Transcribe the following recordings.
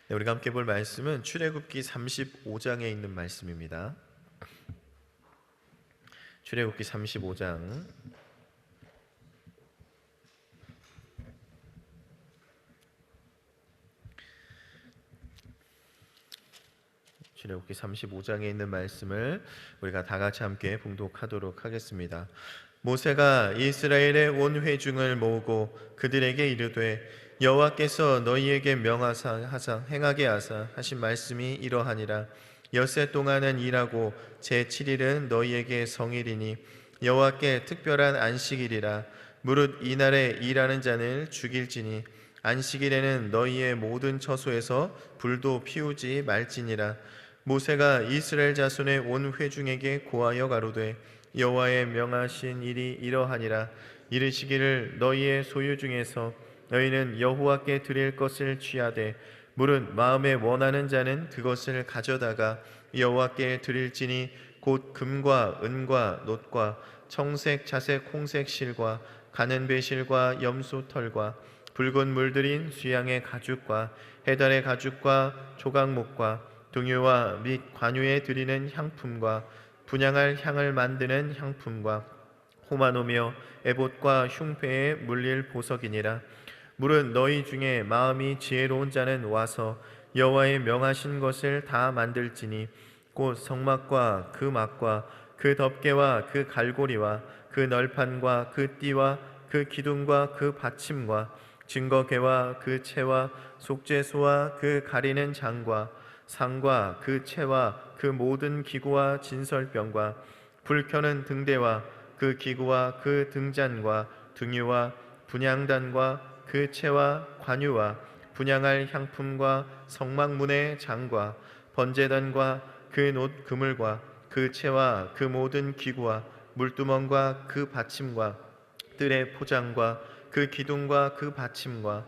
네, 우리가 함께 볼 말씀은 출애굽기 35장에 있는 말씀입니다. 출애굽기 35장 출애굽기 35장에 있는 말씀을 우리가 다 같이 함께 봉독하도록 하겠습니다. 모세가 이스라엘의 온 회중을 모으고 그들에게 이르되 여호와께서 너희에게 명하사 행하게 하사 하신 말씀이 이러하니라. 엿새 동안은 일하고 제7일은 너희에게 성일이니 여호와께 특별한 안식일이라. 무릇 이날에 일하는 자는 죽일지니 안식일에는 너희의 모든 처소에서 불도 피우지 말지니라. 모세가 이스라엘 자손의 온 회중에게 고하여 가로되 여호와의 명하신 일이 이러하니라. 이르시기를 너희의 소유 중에서 너희는 여호와께 드릴 것을 취하되 무릇 마음에 원하는 자는 그것을 가져다가 여호와께 드릴지니 곧 금과 은과 놋과 청색 자색 홍색 실과 가는 배실과 염소 털과 붉은 물들인 수양의 가죽과 해달의 가죽과 조각목과 등유와 및 관유에 드리는 향품과 분향할 향을 만드는 향품과 호마노며 에봇과 흉패에 물릴 보석이니라. 무릇 너희 중에 마음이 지혜로운 자는 와서 여호와의 명하신 것을 다 만들지니 곧 성막과 그 막과 그 덮개와 그 갈고리와 그 널판과 그 띠와 그 기둥과 그 받침과 증거궤와 그 채와 속죄소와 그 가리는 장과 상과 그 채와 그 모든 기구와 진설병과 불 켜는 등대와 그 기구와 그 등잔과 등유와 분향단과 그 채와 관유와 분향할 향품과 성막문의 장과 번제단과 그 놋 그물과 그 채와 그 모든 기구와 물두멍과 그 받침과 뜰의 포장과 그 기둥과 그 받침과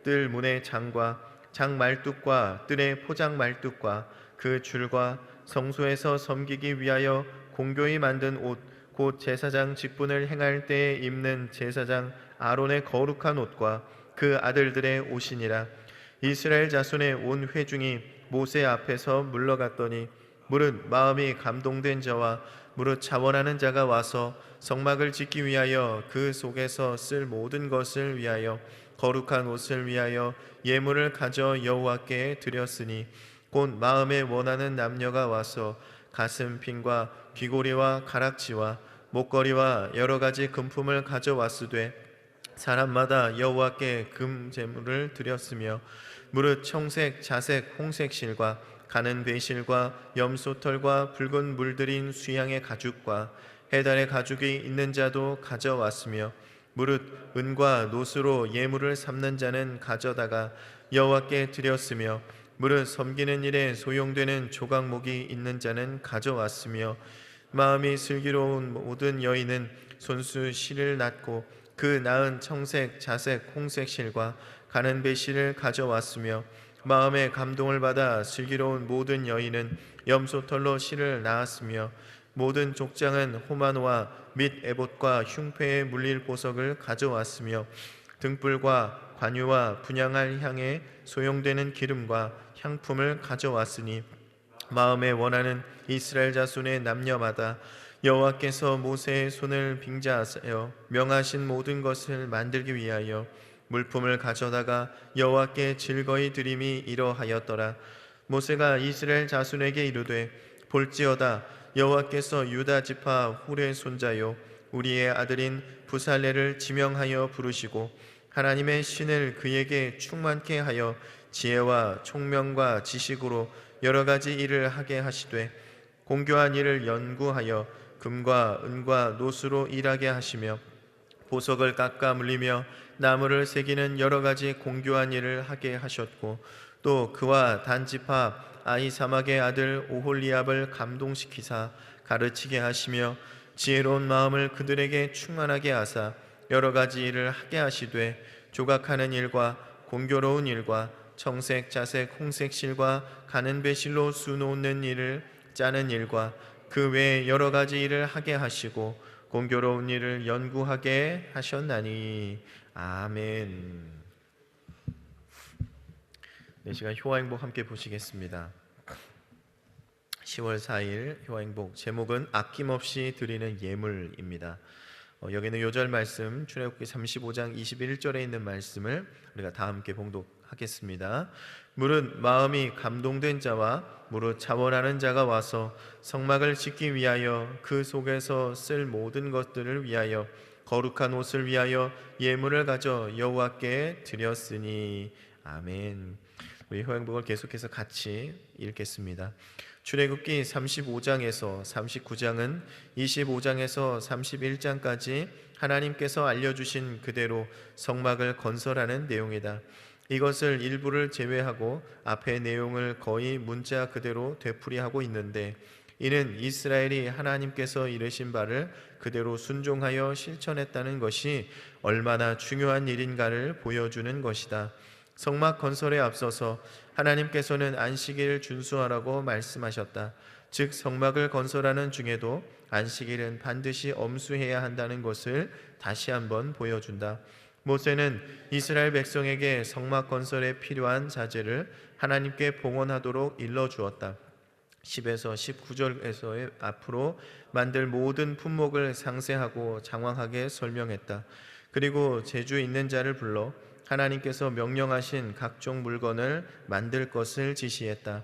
뜰 문의 장과 장 말뚝과 뜰의 포장 말뚝과 그 줄과 성소에서 섬기기 위하여 공교히 만든 옷 곧 제사장 직분을 행할 때에 입는 제사장 아론의 거룩한 옷과 그 아들들의 옷이니라. 이스라엘 자손의 온 회중이 모세 앞에서 물러갔더니 무릇 마음이 감동된 자와 무릇 자원하는 자가 와서 성막을 짓기 위하여 그 속에서 쓸 모든 것을 위하여 거룩한 옷을 위하여 예물을 가져 여호와께 드렸으니 곧 마음에 원하는 남녀가 와서 가슴핀과 귀고리와 가락지와 목걸이와 여러 가지 금품을 가져왔으되 사람마다 여호와께 금 제물을 드렸으며 무릇 청색, 자색, 홍색 실과 가는 배실과 염소털과 붉은 물들인 수양의 가죽과 해달의 가죽이 있는 자도 가져왔으며 무릇 은과 놋으로 예물을 삼는 자는 가져다가 여호와께 드렸으며 무릇 섬기는 일에 소용되는 조각목이 있는 자는 가져왔으며 마음이 슬기로운 모든 여인은 손수 실을 낳고 그 낳은 청색, 자색, 홍색 실과 가는 배실을 가져왔으며 마음의 감동을 받아 슬기로운 모든 여인은 염소털로 실을 낳았으며 모든 족장은 호마노와 및 에봇과 흉패에 물릴 보석을 가져왔으며 등불과 관유와 분향할 향에 소용되는 기름과 향품을 가져왔으니 마음에 원하는 이스라엘 자손의 남녀마다 여호와께서 모세의 손을 빙자하여 명하신 모든 것을 만들기 위하여 물품을 가져다가 여호와께 즐거이 드림이 이러하였더라. 모세가 이스라엘 자손에게 이르되 볼지어다 여호와께서 유다 지파 훌의 손자요 우리의 아들인 부살레를 지명하여 부르시고 하나님의 신을 그에게 충만케 하여 지혜와 총명과 지식으로 여러 가지 일을 하게 하시되 공교한 일을 연구하여 금과 은과 놋으로 일하게 하시며 보석을 깎아 물리며 나무를 새기는 여러 가지 공교한 일을 하게 하셨고 또 그와 단지파 아히사막의 아들 오홀리압을 감동시키사 가르치게 하시며 지혜로운 마음을 그들에게 충만하게 하사 여러 가지 일을 하게 하시되 조각하는 일과 공교로운 일과 청색, 자색, 홍색 실과 가는 배실로 수놓는 일을 짜는 일과 그 외에 여러 가지 일을 하게 하시고 공교로운 일을 연구하게 하셨나니 아멘. 이 시간 효화행복 함께 보시겠습니다. 10월 4일 효화행복 제목은 아낌없이 드리는 예물입니다. 여기는 요절 말씀 출애굽기 35장 21절에 있는 말씀을 우리가 다 함께 봉독하겠습니다. 무릇 마음이 감동된 자와 무릇 자원하는 자가 와서 성막을 짓기 위하여 그 속에서 쓸 모든 것들을 위하여 거룩한 옷을 위하여 예물을 가져 여호와께 드렸으니. 아멘. 우리 효행복을 계속해서 같이 읽겠습니다. 출애굽기 35장에서 39장은 25장에서 31장까지 하나님께서 알려주신 그대로 성막을 건설하는 내용이다. 이것을 일부를 제외하고 앞의 내용을 거의 문자 그대로 되풀이하고 있는데, 이는 이스라엘이 하나님께서 이르신 바를 그대로 순종하여 실천했다는 것이 얼마나 중요한 일인가를 보여주는 것이다. 성막 건설에 앞서서 하나님께서는 안식일을 준수하라고 말씀하셨다. 즉 성막을 건설하는 중에도 안식일은 반드시 엄수해야 한다는 것을 다시 한번 보여준다. 모세는 이스라엘 백성에게 성막 건설에 필요한 자재를 하나님께 봉헌하도록 일러주었다. 10에서 19절에서의 앞으로 만들 모든 품목을 상세하고 장황하게 설명했다. 그리고 재주 있는 자를 불러 하나님께서 명령하신 각종 물건을 만들 것을 지시했다.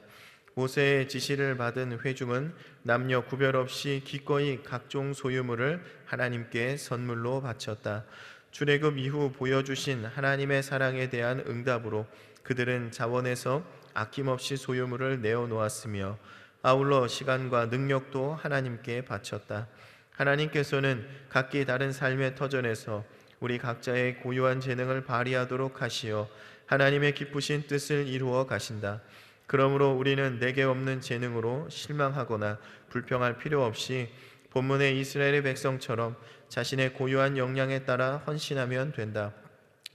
모세의 지시를 받은 회중은 남녀 구별 없이 기꺼이 각종 소유물을 하나님께 선물로 바쳤다. 출애굽 이후 보여주신 하나님의 사랑에 대한 응답으로 그들은 자원에서 아낌없이 소유물을 내어놓았으며 아울러 시간과 능력도 하나님께 바쳤다. 하나님께서는 각기 다른 삶의 터전에서 우리 각자의 고유한 재능을 발휘하도록 하시어 하나님의 기쁘신 뜻을 이루어 가신다. 그러므로 우리는 내게 없는 재능으로 실망하거나 불평할 필요 없이 본문의 이스라엘의 백성처럼 자신의 고유한 역량에 따라 헌신하면 된다.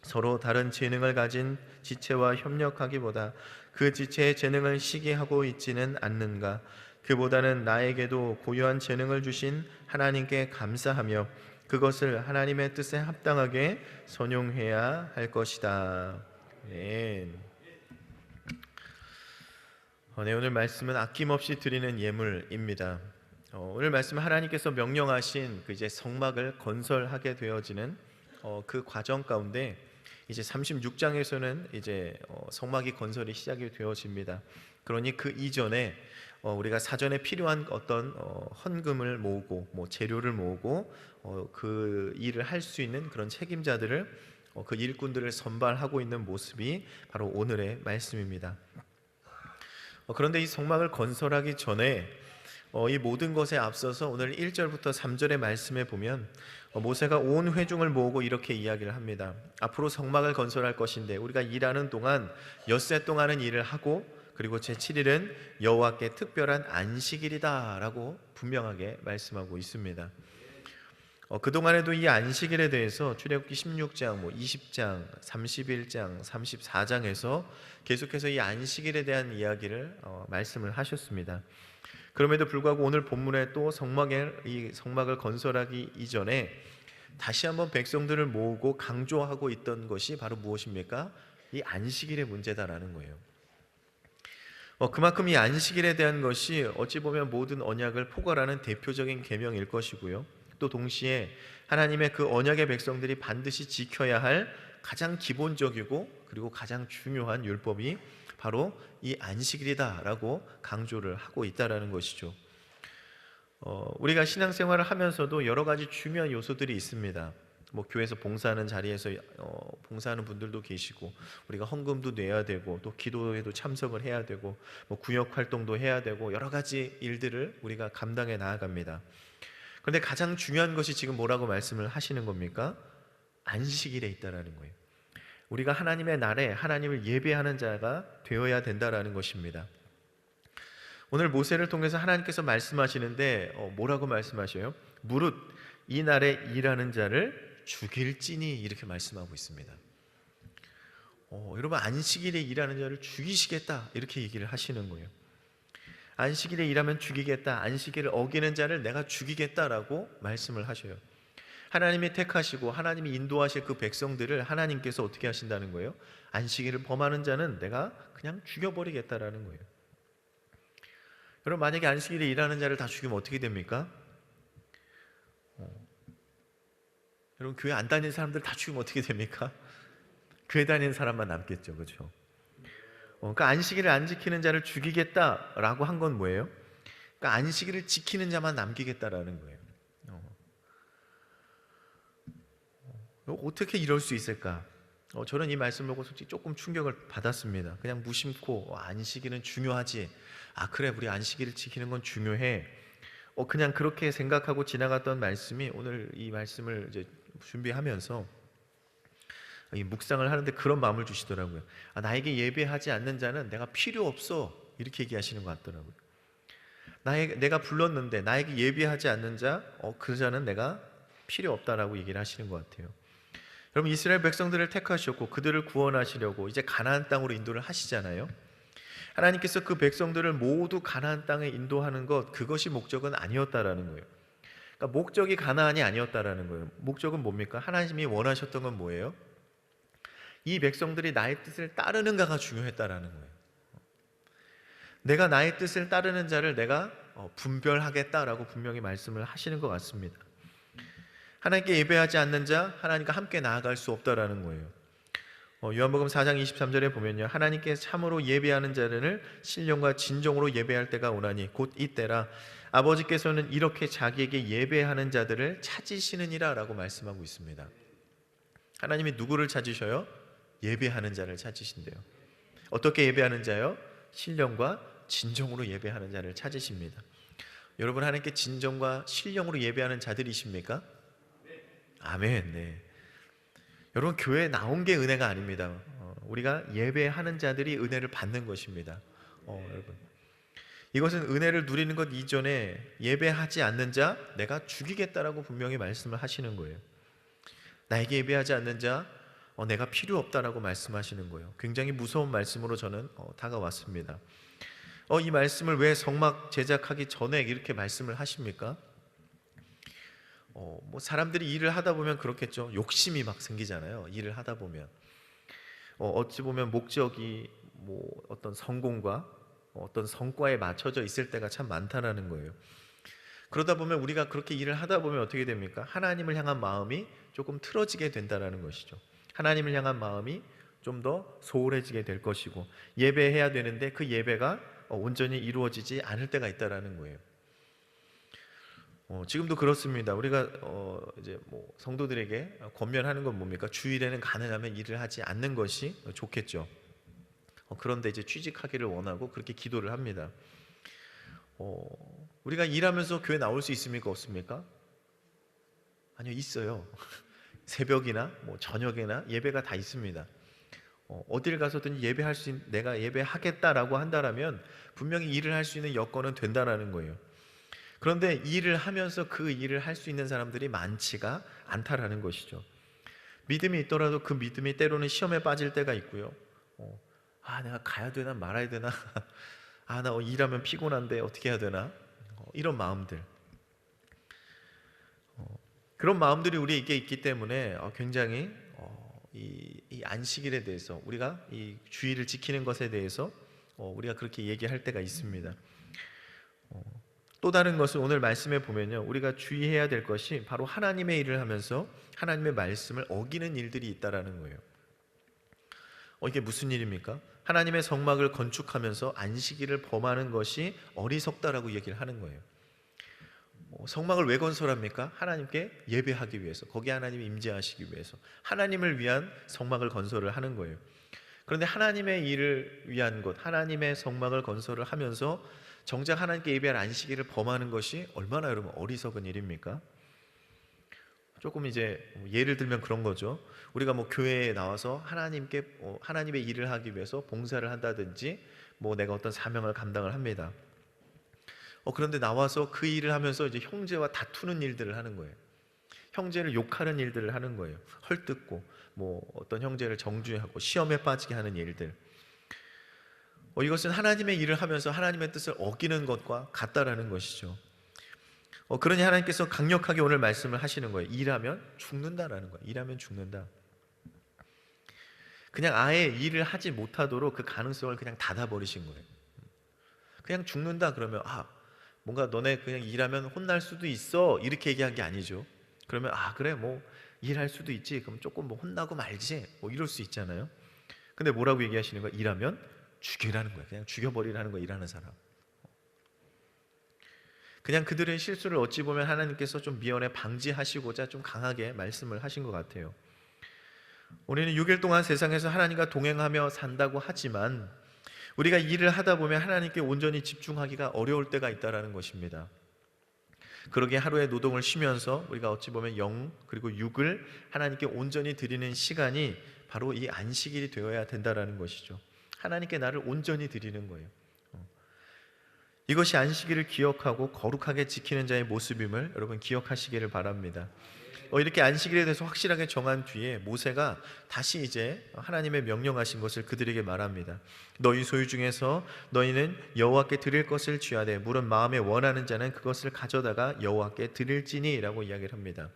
서로 다른 재능을 가진 지체와 협력하기보다 그 지체의 재능을 시기하고 있지는 않는가. 그보다는 나에게도 고유한 재능을 주신 하나님께 감사하며 그것을 하나님의 뜻에 합당하게 선용해야 할 것이다. 네. 오늘 말씀은 아낌없이 드리는 예물입니다. 오늘 말씀은 하나님께서 명령하신 그 이제 성막을 건설하게 되어지는 그 과정 가운데 이제 36장에서는 이제 성막이 건설이 시작이 되어집니다. 그러니 그 이전에 우리가 사전에 필요한 어떤 헌금을 모으고 재료를 모으고 그 일을 할 수 있는 그런 책임자들을 그 일꾼들을 선발하고 있는 모습이 바로 오늘의 말씀입니다. 그런데 이 성막을 건설하기 전에 이 모든 것에 앞서서 오늘 1절부터 3절의 말씀에 보면 모세가 온 회중을 모으고 이렇게 이야기를 합니다. 앞으로 성막을 건설할 것인데 우리가 일하는 동안 엿새 동안은 일을 하고 그리고 제7일은 여호와께 특별한 안식일이다 라고 분명하게 말씀하고 있습니다. 그동안에도 이 안식일에 대해서 출애굽기 16장, 20장, 31장, 34장에서 계속해서 이 안식일에 대한 이야기를 말씀을 하셨습니다. 그럼에도 불구하고 오늘 본문에 또 이 성막을 건설하기 이전에 다시 한번 백성들을 모으고 강조하고 있던 것이 바로 무엇입니까? 이 안식일의 문제다라는 거예요. 그만큼 이 안식일에 대한 것이 어찌 보면 모든 언약을 포괄하는 대표적인 계명일 것이고요. 또 동시에 하나님의 그 언약의 백성들이 반드시 지켜야 할 가장 기본적이고 그리고 가장 중요한 율법이 바로 이 안식일이다라고 강조를 하고 있다라는 것이죠. 우리가 신앙생활을 하면서도 여러 가지 중요한 요소들이 있습니다. 교회에서 봉사하는 자리에서 봉사하는 분들도 계시고 우리가 헌금도 내야 되고 또 기도에도 참석을 해야 되고 구역 활동도 해야 되고 여러 가지 일들을 우리가 감당해 나아갑니다. 그런데 가장 중요한 것이 지금 뭐라고 말씀을 하시는 겁니까? 안식일에 있다라는 거예요. 우리가 하나님의 날에 하나님을 예배하는 자가 되어야 된다라는 것입니다. 오늘 모세를 통해서 하나님께서 말씀하시는데 뭐라고 말씀하셔요? 무릇 이 날에 일하는 자를 죽일지니 이렇게 말씀하고 있습니다. 여러분 안식일에 일하는 자를 죽이시겠다 이렇게 얘기를 하시는 거예요. 안식일에 일하면 죽이겠다, 안식일을 어기는 자를 내가 죽이겠다라고 말씀을 하셔요. 하나님이 택하시고 하나님이 인도하실 그 백성들을 하나님께서 어떻게 하신다는 거예요? 안식일을 범하는 자는 내가 그냥 죽여버리겠다라는 거예요. 여러분, 만약에 안식일에 일하는 자를 다 죽이면 어떻게 됩니까? 여러분, 교회 안 다니는 사람들 다 죽이면 어떻게 됩니까? 교회 다니는 사람만 남겠죠, 그렇죠? 그러니까 안식일을 안 지키는 자를 죽이겠다라고 한 건 뭐예요? 그러니까 안식일을 지키는 자만 남기겠다라는 거예요. 어떻게 이럴 수 있을까? 저는 이 말씀을 보고 솔직히 조금 충격을 받았습니다. 그냥 무심코 안식일은 중요하지. 아, 그래, 우리 안식일을 지키는 건 중요해. 그냥 그렇게 생각하고 지나갔던 말씀이 오늘 이 말씀을 이제 준비하면서 이 묵상을 하는데 그런 마음을 주시더라고요. 나에게 예배하지 않는 자는 내가 필요 없어, 이렇게 얘기하시는 것 같더라고요. 내가 불렀는데 나에게 예배하지 않는 자, 그 자는 내가 필요 없다라고 얘기를 하시는 것 같아요. 여러분, 이스라엘 백성들을 택하셨고 그들을 구원하시려고 이제 가나안 땅으로 인도를 하시잖아요. 하나님께서 그 백성들을 모두 가나안 땅에 인도하는 것, 그것이 목적은 아니었다라는 거예요. 그러니까 목적이 가나안이 아니었다라는 거예요. 목적은 뭡니까? 하나님이 원하셨던 건 뭐예요? 이 백성들이 나의 뜻을 따르는가가 중요했다라는 거예요. 내가 나의 뜻을 따르는 자를 내가 분별하겠다라고 분명히 말씀을 하시는 것 같습니다. 하나님께 예배하지 않는 자, 하나님과 함께 나아갈 수 없다라는 거예요. 요한복음 4장 23절에 보면요, 하나님께 참으로 예배하는 자를 신령과 진정으로 예배할 때가 오나니 곧 이때라. 아버지께서는 이렇게 자기에게 예배하는 자들을 찾으시느니라 라고 말씀하고 있습니다. 하나님이 누구를 찾으셔요? 예배하는 자를 찾으신대요. 어떻게 예배하는 자요? 신령과 진정으로 예배하는 자를 찾으십니다. 여러분, 하나님께 진정과 신령으로 예배하는 자들이십니까? 아멘. 네. 여러분, 교회에 나온 게 은혜가 아닙니다. 우리가 예배하는 자들이 은혜를 받는 것입니다. 여러분, 이것은 은혜를 누리는 것 이전에 예배하지 않는 자 내가 죽이겠다라고 분명히 말씀을 하시는 거예요. 나에게 예배하지 않는 자 내가 필요 없다라고 말씀하시는 거예요. 굉장히 무서운 말씀으로 저는 다가왔습니다. 이 말씀을 왜 성막 제작하기 전에 이렇게 말씀을 하십니까? 뭐 사람들이 일을 하다 보면 그렇겠죠. 욕심이 막 생기잖아요. 일을 하다 보면 어찌 보면 목적이 뭐 어떤 성공과 어떤 성과에 맞춰져 있을 때가 참 많다라는 거예요. 그러다 보면 우리가 그렇게 일을 하다 보면 어떻게 됩니까? 하나님을 향한 마음이 조금 틀어지게 된다라는 것이죠. 하나님을 향한 마음이 좀 더 소홀해지게 될 것이고, 예배해야 되는데 그 예배가 온전히 이루어지지 않을 때가 있다라는 거예요. 지금도 그렇습니다. 우리가 이제 뭐 성도들에게 권면하는 건 뭡니까? 주일에는 가능하면 일을 하지 않는 것이 좋겠죠. 그런데 이제 취직하기를 원하고 그렇게 기도를 합니다. 우리가 일하면서 교회 나올 수 있습니까? 없습니까? 아니요, 있어요. 새벽이나 뭐 저녁이나 예배가 다 있습니다. 어딜 가서든 예배할 수 있는, 내가 예배하겠다라고 한다라면 분명히 일을 할 수 있는 여건은 된다라는 거예요. 그런데 일을 하면서 그 일을 할 수 있는 사람들이 많지가 않다라는 것이죠. 믿음이 있더라도 그 믿음이 때로는 시험에 빠질 때가 있고요. 내가 가야 되나 말아야 되나? 나 일하면 피곤한데 어떻게 해야 되나? 이런 마음들. 그런 마음들이 우리에게 있기 때문에 굉장히 이 안식일에 대해서, 우리가 이 주일을 지키는 것에 대해서 우리가 그렇게 얘기할 때가 있습니다. 또 다른 것은 오늘 말씀에 보면요, 우리가 주의해야 될 것이 바로 하나님의 일을 하면서 하나님의 말씀을 어기는 일들이 있다라는 거예요. 이게 무슨 일입니까? 하나님의 성막을 건축하면서 안식일을 범하는 것이 어리석다라고 얘기를 하는 거예요. 성막을 왜 건설합니까? 하나님께 예배하기 위해서, 거기에 하나님이 임재하시기 위해서 하나님을 위한 성막을 건설을 하는 거예요. 그런데 하나님의 일을 위한 것, 하나님의 성막을 건설을 하면서 정작 하나님께 예배할 안식일을 범하는 것이 얼마나 여러분 어리석은 일입니까? 조금 이제 예를 들면 그런 거죠. 우리가 뭐 교회에 나와서 하나님께 하나님의 일을 하기 위해서 봉사를 한다든지 뭐 내가 어떤 사명을 감당을 합니다. 그런데 나와서 그 일을 하면서 이제 형제와 다투는 일들을 하는 거예요. 형제를 욕하는 일들을 하는 거예요. 헐뜯고 뭐 어떤 형제를 정죄하고 시험에 빠지게 하는 일들. 이것은 하나님의 일을 하면서 하나님의 뜻을 어기는 것과 같다라는 것이죠. 그러니 하나님께서 강력하게 오늘 말씀을 하시는 거예요. 일하면 죽는다라는 거예요. 일하면 죽는다. 그냥 아예 일을 하지 못하도록 그 가능성을 그냥 닫아버리신 거예요. 그냥 죽는다 그러면 뭔가 너네 그냥 일하면 혼날 수도 있어 이렇게 얘기한 게 아니죠. 그러면 그래 뭐 일할 수도 있지, 그럼 조금 뭐 혼나고 말지 뭐 이럴 수 있잖아요. 근데 뭐라고 얘기하시는 거예요? 일하면 죽이라는 거예요. 그냥 죽여버리라는 거예요. 일하는 사람. 그냥 그들의 실수를 어찌 보면 하나님께서 좀 미연에 방지하시고자 좀 강하게 말씀을 하신 것 같아요. 우리는 6일 동안 세상에서 하나님과 동행하며 산다고 하지만 우리가 일을 하다 보면 하나님께 온전히 집중하기가 어려울 때가 있다는 것입니다. 그러기에 하루의 노동을 쉬면서 우리가 어찌 보면 영 그리고 육을 하나님께 온전히 드리는 시간이 바로 이 안식일이 되어야 된다는 것이죠. 하나님께 나를 온전히 드리는 거예요. 이것이 안식일을 기억하고 거룩하게 지키는 자의 모습임을 여러분 기억하시기를 바랍니다. 이렇게 안식일에 대해서 확실하게 정한 뒤에 모세가 다시 이제 하나님의 명령하신 것을 그들에게 말합니다. 너희 소유 중에서 너희는 여호와께 드릴 것을 취하되 물은 마음에 원하는 자는 그것을 가져다가 여호와께 드릴지니 라고 이야기를 합니다.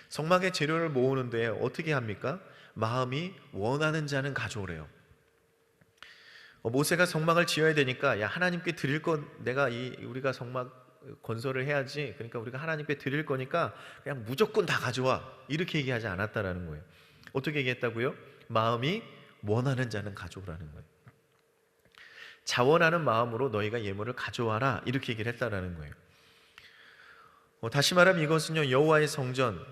성막의 재료를 모으는데 어떻게 합니까? 마음이 원하는 자는 가져오래요. 모세가 성막을 지어야 되니까 하나님께 드릴 건 우리가 성막 건설을 해야지, 그러니까 우리가 하나님께 드릴 거니까 그냥 무조건 다 가져와 이렇게 얘기하지 않았다라는 거예요. 어떻게 얘기했다고요? 마음이 원하는 자는 가져오라는 거예요. 자원하는 마음으로 너희가 예물을 가져와라 이렇게 얘기를 했다라는 거예요. 다시 말하면 이것은요, 여호와의 성전,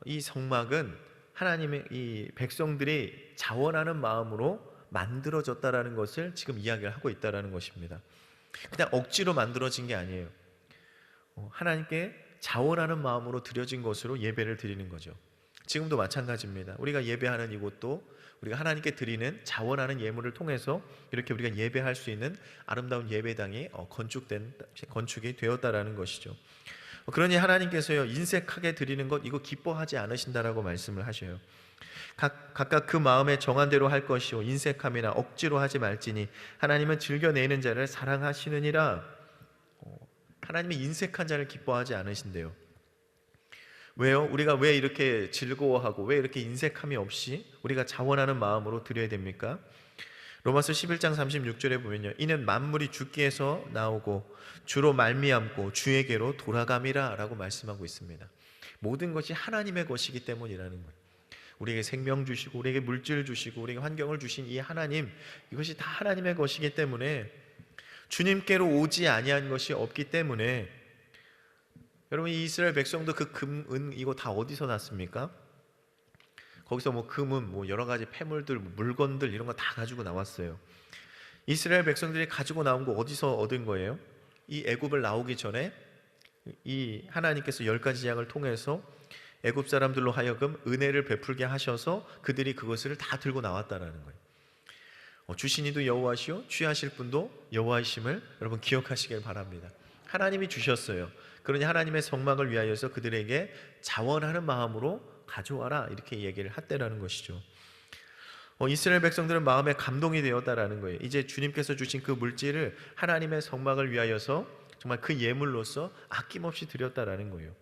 이 성막은 하나님의 이 백성들이 자원하는 마음으로 만들어졌다라는 것을 지금 이야기를 하고 있다라는 것입니다. 그냥 억지로 만들어진 게 아니에요. 하나님께 자원하는 마음으로 드려진 것으로 예배를 드리는 거죠. 지금도 마찬가지입니다. 우리가 예배하는 이곳도 우리가 하나님께 드리는 자원하는 예물을 통해서 이렇게 우리가 예배할 수 있는 아름다운 예배당이 건축이 되었다라는 것이죠. 그러니 하나님께서요, 인색하게 드리는 것 이거 기뻐하지 않으신다라고 말씀을 하셔요. 각각 그 마음에 정한 대로 할 것이요 인색함이나 억지로 하지 말지니 하나님은 즐겨내는 자를 사랑하시느니라. 하나님이 인색한 자를 기뻐하지 않으신대요. 왜요? 우리가 왜 이렇게 즐거워하고 왜 이렇게 인색함이 없이 우리가 자원하는 마음으로 드려야 됩니까? 로마서 11장 36절에 보면요, 이는 만물이 주께서 나오고 주로 말미암고 주에게로 돌아감이라 라고 말씀하고 있습니다. 모든 것이 하나님의 것이기 때문이라는 거예요. 우리에게 생명 주시고 우리에게 물질 주시고 우리에게 환경을 주신 이 하나님, 이것이 다 하나님의 것이기 때문에 주님께로 오지 아니한 것이 없기 때문에 여러분, 이 이스라엘 백성도 그 금, 은 이거 다 어디서 났습니까? 거기서 뭐 금은 뭐 여러 가지 폐물들, 물건들 이런 거 다 가지고 나왔어요. 이스라엘 백성들이 가지고 나온 거 어디서 얻은 거예요? 이 애굽을 나오기 전에 이 하나님께서 10가지 재앙을 통해서 애굽 사람들로 하여금 은혜를 베풀게 하셔서 그들이 그것을 다 들고 나왔다라는 거예요. 주신 이도 여호와시요 취하실 분도 여호와이심을 여러분 기억하시길 바랍니다. 하나님이 주셨어요. 그러니 하나님의 성막을 위하여서 그들에게 자원하는 마음으로 가져와라 이렇게 얘기를 했다라는 것이죠. 이스라엘 백성들은 마음에 감동이 되었다라는 거예요. 이제 주님께서 주신 그 물질을 하나님의 성막을 위하여서 정말 그 예물로서 아낌없이 드렸다라는 거예요.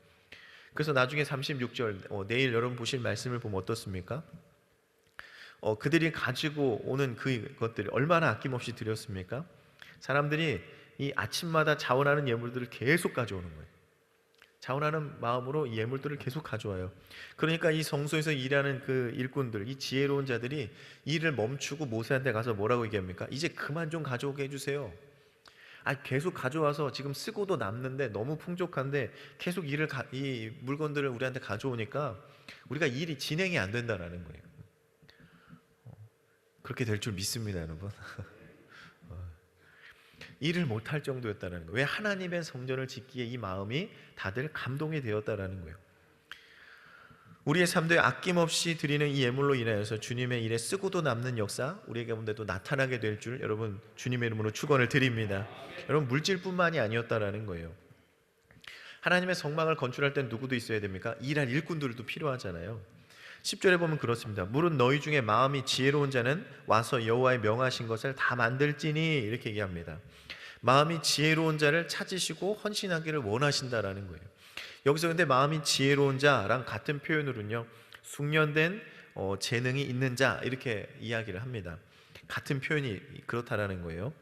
그래서 나중에 36절 내일 여러분 보실 말씀을 보면 어떻습니까? 그들이 가지고 오는 그것들이 얼마나 아낌없이 드렸습니까? 사람들이 이 아침마다 자원하는 예물들을 계속 가져오는 거예요. 자원하는 마음으로 예물들을 계속 가져와요. 그러니까 이 성소에서 일하는 그 일꾼들, 이 지혜로운 자들이 일을 멈추고 모세한테 가서 뭐라고 얘기합니까? 이제 그만 좀 가져오게 해주세요. 계속 가져와서 지금 쓰고도 남는데 너무 풍족한데 계속 이 물건들을 우리한테 가져오니까 우리가 일이 진행이 안 된다라는 거예요. 그렇게 될 줄 믿습니다, 여러분. 일을 못할 정도였다는 거예요. 왜? 하나님의 성전을 짓기에 이 마음이 다들 감동이 되었다라는 거예요. 우리의 삶도에 아낌없이 드리는 이 예물로 인하여서 주님의 일에 쓰고도 남는 역사 우리의 가운데도 나타나게 될 줄 여러분 주님의 이름으로 축원을 드립니다. 여러분, 물질뿐만이 아니었다라는 거예요. 하나님의 성막을 건축할 땐 누구도 있어야 됩니까? 일할 일꾼들도 필요하잖아요. 10절에 보면 그렇습니다. 물은 너희 중에 마음이 지혜로운 자는 와서 여호와의 명하신 것을 다 만들지니 이렇게 얘기합니다. 마음이 지혜로운 자를 찾으시고 헌신하기를 원하신다라는 거예요. 여기서 근데 마음이 지혜로운 자랑 같은 표현으로는요, 숙련된 재능이 있는 자 이렇게 이야기를 합니다. 같은 표현이 그렇다라는 거예요.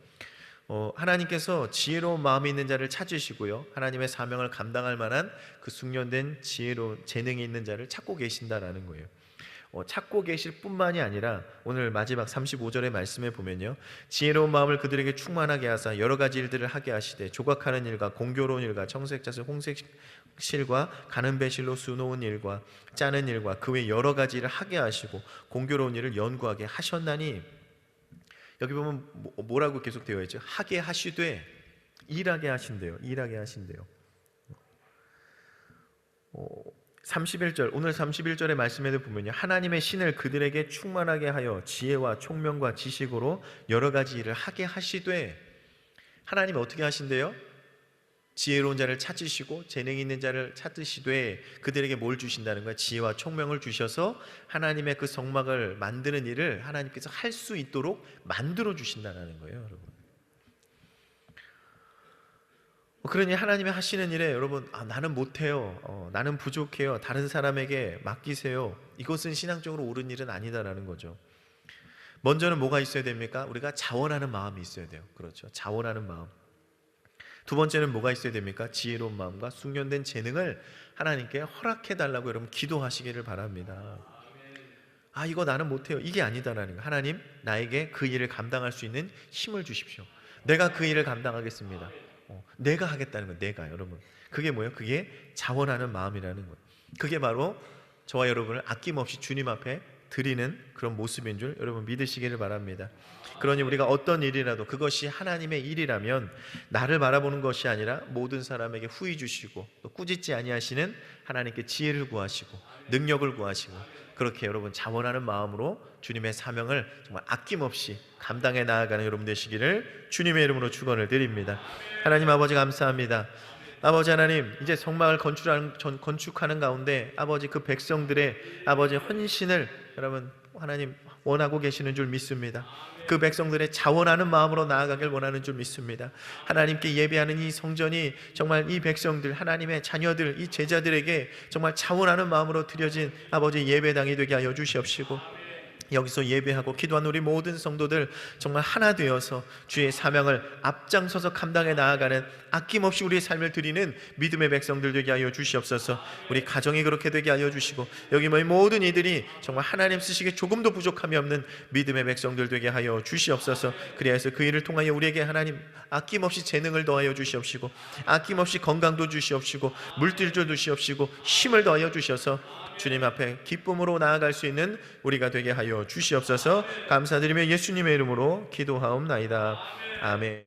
하나님께서 지혜로운 마음이 있는 자를 찾으시고요, 하나님의 사명을 감당할 만한 그 숙련된 지혜로운 재능이 있는 자를 찾고 계신다라는 거예요. 찾고 계실 뿐만이 아니라 오늘 마지막 35절의 말씀에 보면요, 지혜로운 마음을 그들에게 충만하게 하사 여러 가지 일들을 하게 하시되 조각하는 일과 공교로운 일과 청색자술 홍색실과 가는 배실로 수놓은 일과 짜는 일과 그 외 여러 가지 일을 하게 하시고 공교로운 일을 연구하게 하셨나니, 여기 보면 뭐라고 계속 되어 있죠? 하게 하시되 일하게 하신대요. 일하게 하신대요. 31절, 오늘 31절의 말씀에도 보면요, 하나님의 신을 그들에게 충만하게 하여 지혜와 총명과 지식으로 여러 가지 일을 하게 하시되, 하나님이 어떻게 하신대요? 지혜로운 자를 찾으시고 재능 있는 자를 찾으시되 그들에게 뭘 주신다는 거야? 지혜와 총명을 주셔서 하나님의 그 성막을 만드는 일을 하나님께서 할 수 있도록 만들어 주신다는 거예요, 여러분. 그러니 하나님이 하시는 일에 여러분, 나는 못해요, 나는 부족해요, 다른 사람에게 맡기세요, 이것은 신앙적으로 옳은 일은 아니다라는 거죠. 먼저는 뭐가 있어야 됩니까? 우리가 자원하는 마음이 있어야 돼요. 그렇죠, 자원하는 마음. 두 번째는 뭐가 있어야 됩니까? 지혜로운 마음과 숙련된 재능을 하나님께 허락해 달라고 여러분 기도하시기를 바랍니다. 이거 나는 못해요, 이게 아니다라는 거. 하나님, 나에게 그 일을 감당할 수 있는 힘을 주십시오. 내가 그 일을 감당하겠습니다. 내가 하겠다는 거예요. 내가, 여러분, 그게 뭐예요? 그게 자원하는 마음이라는 거예요. 그게 바로 저와 여러분을 아낌없이 주님 앞에 드리는 그런 모습인 줄 여러분 믿으시기를 바랍니다. 그러니 우리가 어떤 일이라도 그것이 하나님의 일이라면 나를 바라보는 것이 아니라 모든 사람에게 후히 주시고 또 꾸짖지 아니하시는 하나님께 지혜를 구하시고 능력을 구하시고, 그렇게 여러분 자원하는 마음으로 주님의 사명을 정말 아낌없이 감당해 나아가는 여러분 되시기를 주님의 이름으로 축원을 드립니다. 하나님 아버지, 감사합니다. 아버지 하나님, 이제 성막을 건축하는 가운데 아버지 그 백성들의 아버지 헌신을 여러분 하나님 원하고 계시는 줄 믿습니다. 그 백성들의 자원하는 마음으로 나아가길 원하는 줄 믿습니다. 하나님께 예배하는 이 성전이 정말 이 백성들, 하나님의 자녀들, 이 제자들에게 정말 자원하는 마음으로 드려진 아버지 예배당이 되게 하여 주시옵시고, 여기서 예배하고 기도한 우리 모든 성도들 정말 하나 되어서 주의 사명을 앞장서서 감당해 나아가는, 아낌없이 우리의 삶을 드리는 믿음의 백성들 되게 하여 주시옵소서. 우리 가정이 그렇게 되게 하여 주시고, 여기 모든 이들이 정말 하나님 쓰시기에 조금도 부족함이 없는 믿음의 백성들 되게 하여 주시옵소서. 그리하여서 그 일을 통하여 우리에게 하나님 아낌없이 재능을 더하여 주시옵시고, 아낌없이 건강도 주시옵시고, 물질도 주시옵시고, 힘을 더하여 주셔서 주님 앞에 기쁨으로 나아갈 수 있는 우리가 되게 하여 주시옵소서. 감사드리며 예수님의 이름으로 기도하옵나이다. 아멘.